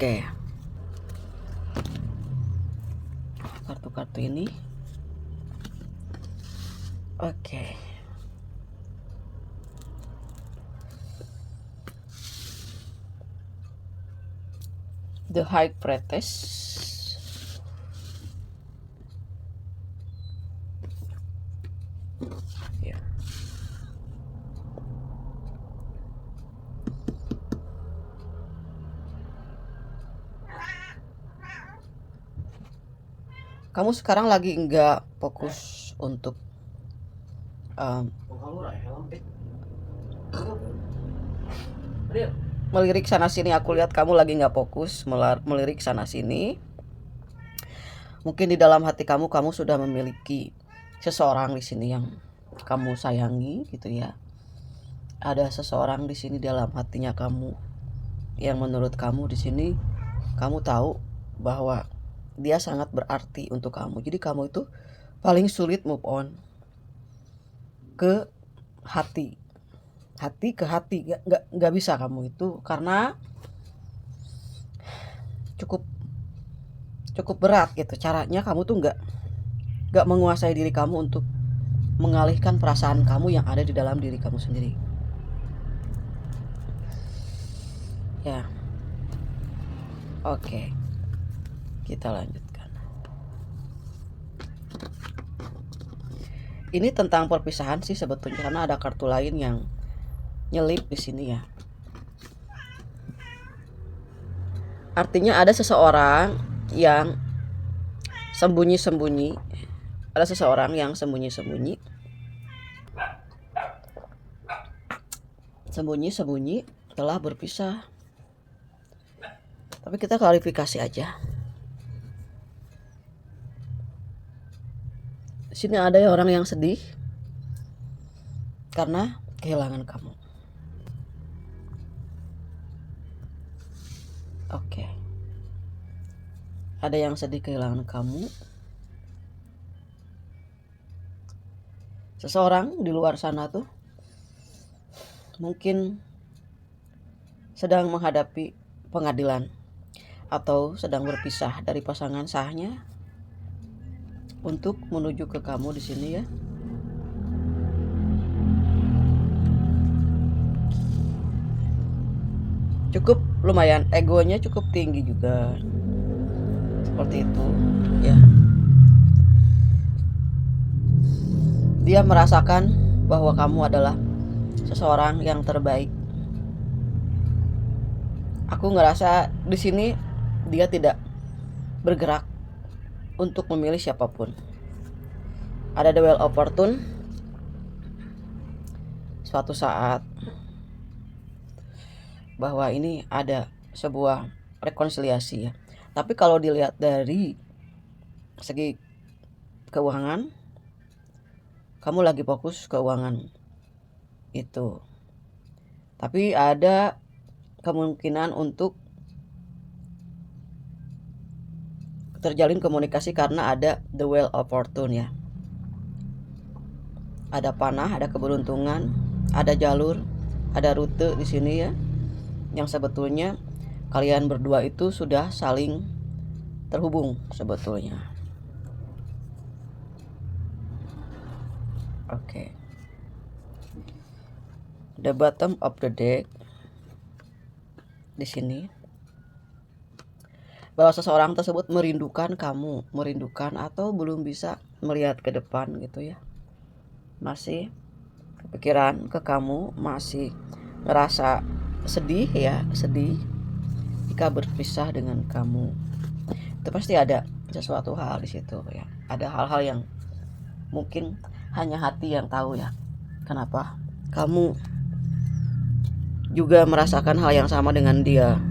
Oke, kartu-kartu ini. Oke. The High Priestess. Ya. Kamu sekarang lagi nggak fokus untuk melirik sana sini. Aku lihat kamu lagi nggak fokus melirik sana sini. Mungkin di dalam hati kamu sudah memiliki seseorang di sini yang kamu sayangi gitu ya. Ada seseorang di sini dalam hatinya kamu yang menurut kamu di sini kamu tahu bahwa dia sangat berarti untuk kamu. Jadi kamu itu paling sulit move on ke hati ke hati, nggak bisa kamu itu, karena cukup berat gitu caranya. Kamu tuh nggak menguasai diri kamu untuk mengalihkan perasaan kamu yang ada di dalam diri kamu sendiri ya. Oke, kita lanjutkan. Ini tentang perpisahan sih sebetulnya, karena ada kartu lain yang nyelip di sini ya. Artinya ada seseorang yang sembunyi-sembunyi. Ada seseorang yang sembunyi-sembunyi telah berpisah. Tapi kita klarifikasi aja. Di sini ada orang yang sedih karena kehilangan kamu. Oke. Ada yang sedih kehilangan kamu. Seseorang di luar sana tuh mungkin sedang menghadapi pengadilan atau sedang berpisah dari pasangan sahnya untuk menuju ke kamu di sini ya. Cukup lumayan, egonya cukup tinggi juga. Seperti itu ya. Dia merasakan bahwa kamu adalah seseorang yang terbaik. Aku ngerasa di sini dia tidak bergerak untuk memilih siapapun. Ada the well opportune. Suatu saat bahwa ini ada sebuah rekonsiliasi ya. Tapi kalau dilihat dari segi keuangan, kamu lagi fokus keuangan itu. Tapi ada kemungkinan untuk terjalin komunikasi karena ada the well of fortune ya. Ada panah, ada keberuntungan, ada jalur, ada rute di sini ya. Yang sebetulnya kalian berdua itu sudah saling terhubung sebetulnya. Oke. The bottom of the deck di sini bahwa seseorang tersebut merindukan kamu, merindukan atau belum bisa melihat ke depan gitu ya. Masih kepikiran ke kamu, masih ngerasa sedih ya, sedih jika berpisah dengan kamu. Itu pasti ada sesuatu hal di situ ya. Ada hal-hal yang mungkin hanya hati yang tahu ya. Kenapa kamu juga merasakan hal yang sama dengan dia.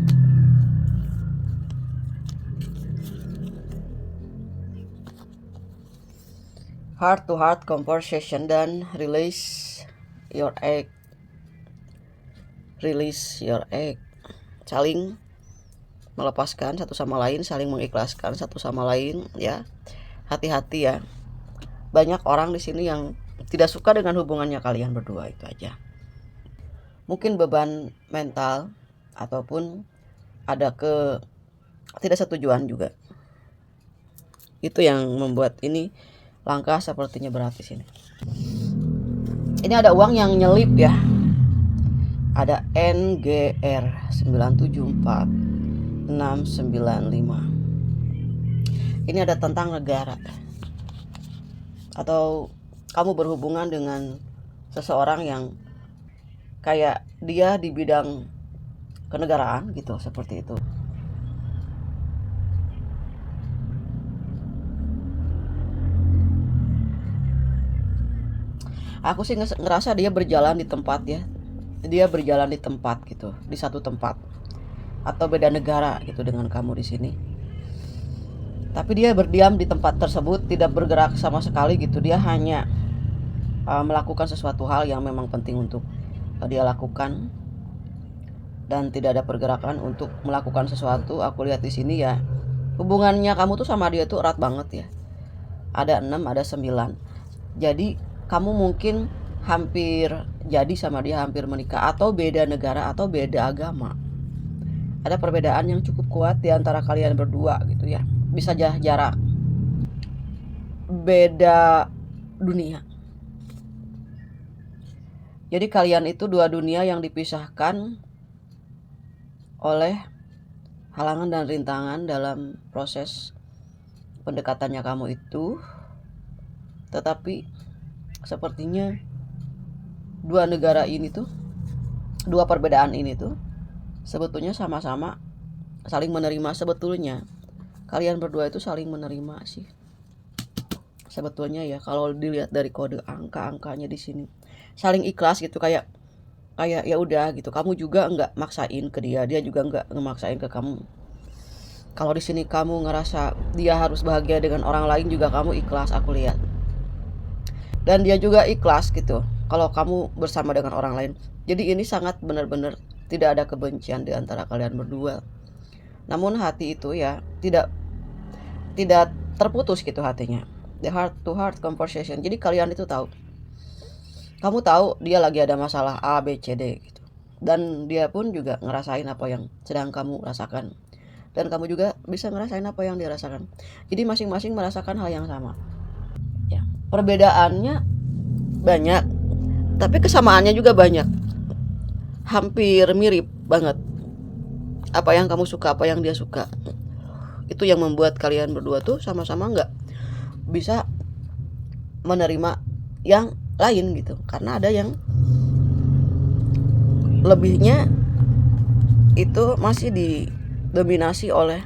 Heart to heart conversation dan release your egg. Release your egg. Saling melepaskan satu sama lain, saling mengikhlaskan satu sama lain ya. Hati-hati ya. Banyak orang di sini yang tidak suka dengan hubungannya kalian berdua, itu aja. Mungkin beban mental ataupun ada tidak setujuan juga. Itu yang membuat ini langkah sepertinya berat di sini. Ini ada uang yang nyelip ya. Ada NGR 974695. Ini ada tentang negara. Atau kamu berhubungan dengan seseorang yang kayak dia di bidang kenegaraan gitu, seperti itu. Aku sih ngerasa dia berjalan di tempat ya. Dia berjalan di tempat gitu, di satu tempat atau beda negara gitu dengan kamu di sini. Tapi dia berdiam di tempat tersebut, tidak bergerak sama sekali gitu. Dia hanya melakukan sesuatu hal yang memang penting untuk dia lakukan dan tidak ada pergerakan untuk melakukan sesuatu. Aku lihat di sini ya, hubungannya kamu tuh sama dia tuh erat banget ya. Ada 6, ada 9. Jadi kamu mungkin hampir jadi sama dia, hampir menikah, atau beda negara atau beda agama. Ada perbedaan yang cukup kuat di antara kalian berdua gitu ya. Bisa jarak, beda dunia. Jadi kalian itu dua dunia yang dipisahkan oleh halangan dan rintangan dalam proses pendekatannya kamu itu. Tetapi sepertinya dua negara ini tuh, dua perbedaan ini tuh sebetulnya sama-sama saling menerima. Sebetulnya kalian berdua itu saling menerima sih sebetulnya ya, kalau dilihat dari kode angka-angkanya di sini. Saling ikhlas gitu, kayak ya udah gitu. Kamu juga nggak maksain ke dia, dia juga nggak ngemaksain ke kamu. Kalau di sini kamu ngerasa dia harus bahagia dengan orang lain, juga kamu ikhlas aku lihat. Dan dia juga ikhlas gitu kalau kamu bersama dengan orang lain. Jadi ini sangat benar-benar tidak ada kebencian di antara kalian berdua. Namun hati itu ya tidak terputus gitu hatinya. The heart to heart conversation. Jadi kalian itu tahu. Kamu tahu dia lagi ada masalah A, B, C, D gitu. Dan dia pun juga ngerasain apa yang sedang kamu rasakan. Dan kamu juga bisa ngerasain apa yang dia rasakan. Jadi masing-masing merasakan hal yang sama. Ya, perbedaannya banyak, tapi kesamaannya juga banyak. Hampir mirip banget. Apa yang kamu suka, apa yang dia suka. Itu yang membuat kalian berdua tuh sama-sama nggak bisa menerima yang lain gitu. Karena ada yang lebihnya itu masih didominasi oleh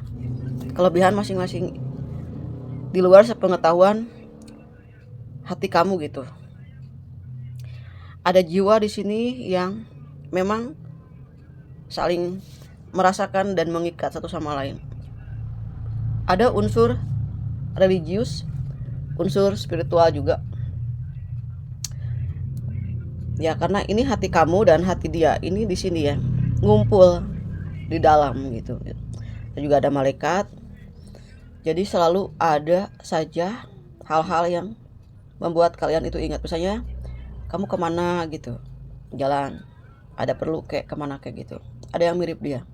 kelebihan masing-masing di luar sepengetahuan hati kamu gitu. Ada jiwa di sini yang memang saling merasakan dan mengikat satu sama lain. Ada unsur religius, unsur spiritual juga. Ya karena ini hati kamu dan hati dia ini di sini ya, ngumpul di dalam gitu. Dan juga ada malaikat. Jadi selalu ada saja hal-hal yang membuat kalian itu ingat. Misalnya kamu kemana gitu, jalan, ada perlu kayak kemana kayak gitu, ada yang mirip dia,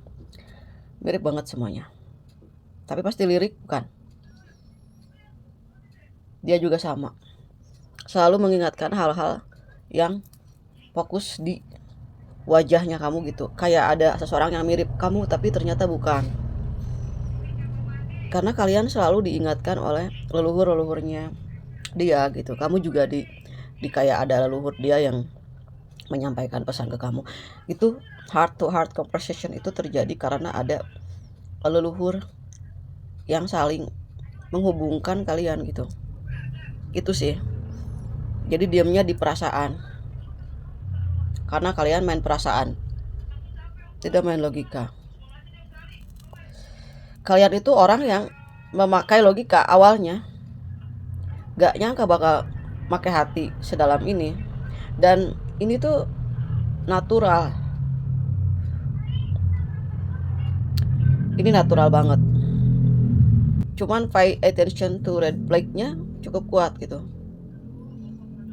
mirip banget semuanya. Tapi pasti lirik bukan. Dia juga sama, selalu mengingatkan hal-hal yang fokus di wajahnya kamu gitu. Kayak ada seseorang yang mirip kamu tapi ternyata bukan. Karena kalian selalu diingatkan oleh leluhur-leluhurnya dia gitu. Kamu juga di kayak ada leluhur dia yang menyampaikan pesan ke kamu. Itu heart to heart conversation itu terjadi karena ada leluhur yang saling menghubungkan kalian gitu. Itu sih. Jadi diamnya di perasaan. Karena kalian main perasaan, tidak main logika. Kalian itu orang yang memakai logika awalnya, gak nyangka bakal pakai hati sedalam ini. Dan ini tuh natural. Ini natural banget. Cuman pay attention to red flag-nya cukup kuat gitu.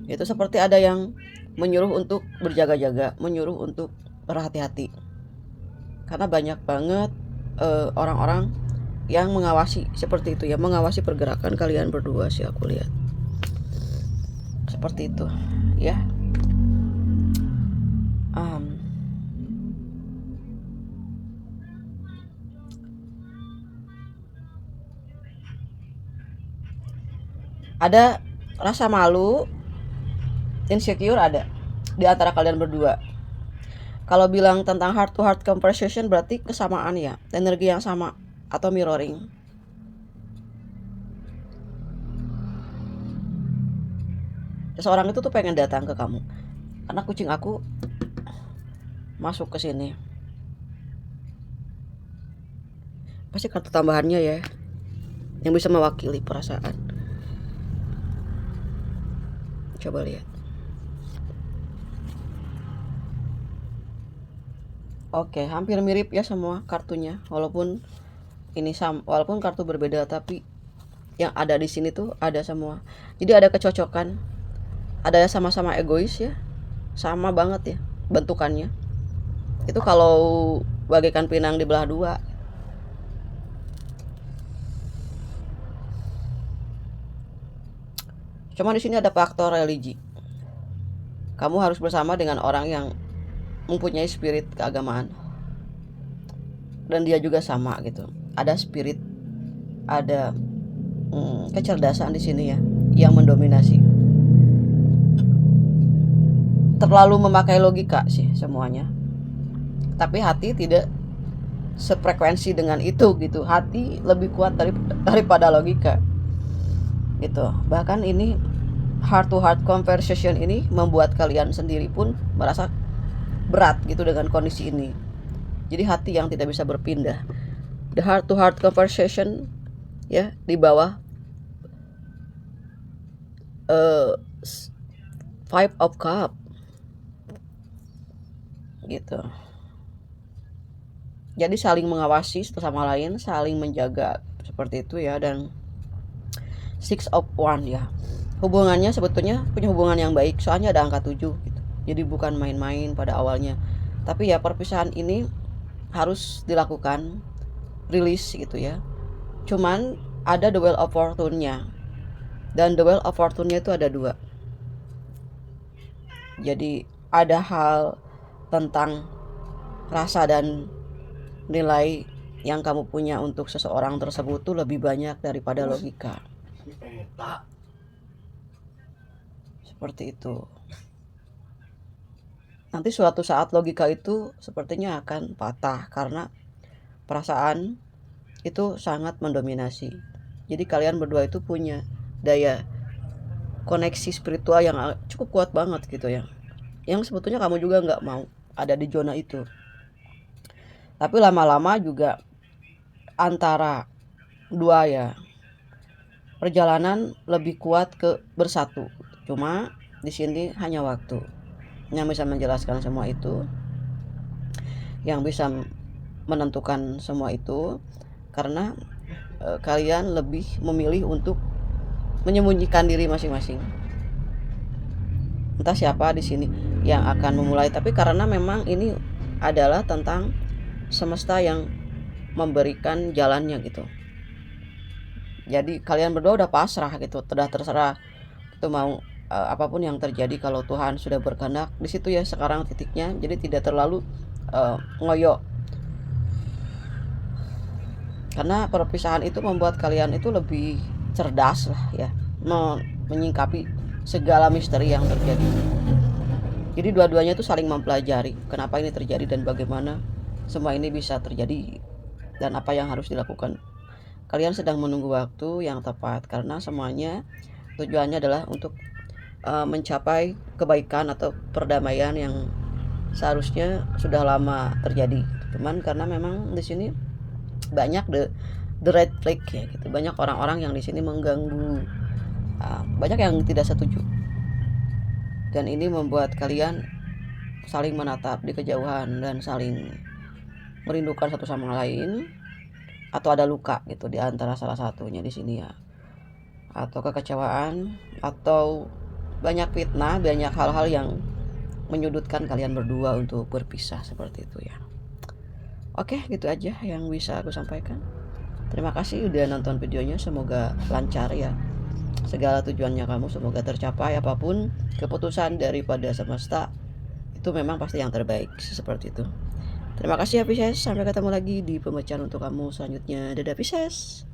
Itu seperti ada yang menyuruh untuk berjaga-jaga, menyuruh untuk berhati-hati. Karena banyak banget orang-orang yang mengawasi, seperti itu ya, mengawasi pergerakan kalian berdua sih aku lihat. Seperti itu ya. Ada rasa malu, insecure ada di antara kalian berdua. Kalau bilang tentang heart to heart conversation berarti kesamaan ya, energi yang sama atau mirroring. Seseorang itu tuh pengen datang ke kamu karena kucing aku masuk ke sini. Pasti kartu tambahannya ya yang bisa mewakili perasaan. Coba lihat. Oke, hampir mirip ya semua kartunya. Walaupun walaupun kartu berbeda, tapi yang ada di sini tuh ada semua. Jadi ada kecocokan. Ada sama-sama egois ya. Sama banget ya bentukannya. Itu kalau bagaikan pinang dibelah dua. Cuma di sini ada faktor religi. Kamu harus bersama dengan orang yang mempunyai spirit keagamaan. Dan dia juga sama gitu. Ada spirit, ada kecerdasan di sini ya yang mendominasi. Terlalu memakai logika sih semuanya. Tapi hati tidak sefrekuensi dengan itu gitu. Hati lebih kuat daripada logika. Gitu. Bahkan ini heart to heart conversation ini membuat kalian sendiri pun merasa berat gitu dengan kondisi ini. Jadi hati yang tidak bisa berpindah. The heart to heart conversation ya di bawah Five of Cup gitu. Jadi saling mengawasi satu sama lain, saling menjaga seperti itu ya. Dan Six of Wands ya, hubungannya sebetulnya punya hubungan yang baik, soalnya ada angka 7 gitu. Jadi bukan main-main pada awalnya. Tapi ya perpisahan ini harus dilakukan, rilis gitu ya. Cuman ada the Wheel of Fortune-nya. Dan the Wheel of Fortune-nya itu ada 2. Jadi ada hal tentang rasa dan nilai yang kamu punya untuk seseorang tersebut tuh lebih banyak daripada logika. Seperti itu. Nanti suatu saat logika itu sepertinya akan patah karena perasaan itu sangat mendominasi. Jadi kalian berdua itu punya daya koneksi spiritual yang cukup kuat banget gitu ya. Yang sebetulnya kamu juga nggak mau ada di zona itu. Tapi lama-lama juga antara dua ya, perjalanan lebih kuat ke bersatu. Cuma di sini hanya waktu yang bisa menjelaskan semua itu, yang bisa menentukan semua itu, karena kalian lebih memilih untuk menyembunyikan diri masing-masing. Entah siapa di sini yang akan memulai, tapi karena memang ini adalah tentang semesta yang memberikan jalannya gitu. Jadi kalian berdua udah pasrah gitu, sudah terserah itu mau apapun yang terjadi. Kalau Tuhan sudah berkehendak di situ ya sekarang titiknya. Jadi tidak terlalu ngoyo, karena perpisahan itu membuat kalian itu lebih cerdas lah ya, menyingkapi segala misteri yang terjadi. Jadi dua-duanya itu saling mempelajari kenapa ini terjadi dan bagaimana semua ini bisa terjadi dan apa yang harus dilakukan. Kalian sedang menunggu waktu yang tepat karena semuanya tujuannya adalah untuk mencapai kebaikan atau perdamaian yang seharusnya sudah lama terjadi. Cuman karena memang di sini banyak the red flag ya gitu. Banyak orang-orang yang di sini mengganggu, banyak yang tidak setuju. Dan ini membuat kalian saling menatap di kejauhan dan saling merindukan satu sama lain, atau ada luka gitu di antara salah satunya di sini ya, atau kekecewaan, atau banyak fitnah, banyak hal-hal yang menyudutkan kalian berdua untuk berpisah seperti itu ya. Oke, gitu aja yang bisa aku sampaikan. Terima kasih udah nonton videonya, semoga lancar ya. Segala tujuannya kamu semoga tercapai, apapun keputusan daripada semesta itu memang pasti yang terbaik, seperti itu. Terima kasih ya Pisces, sampai ketemu lagi di pembacaan untuk kamu selanjutnya. Dadah Pisces.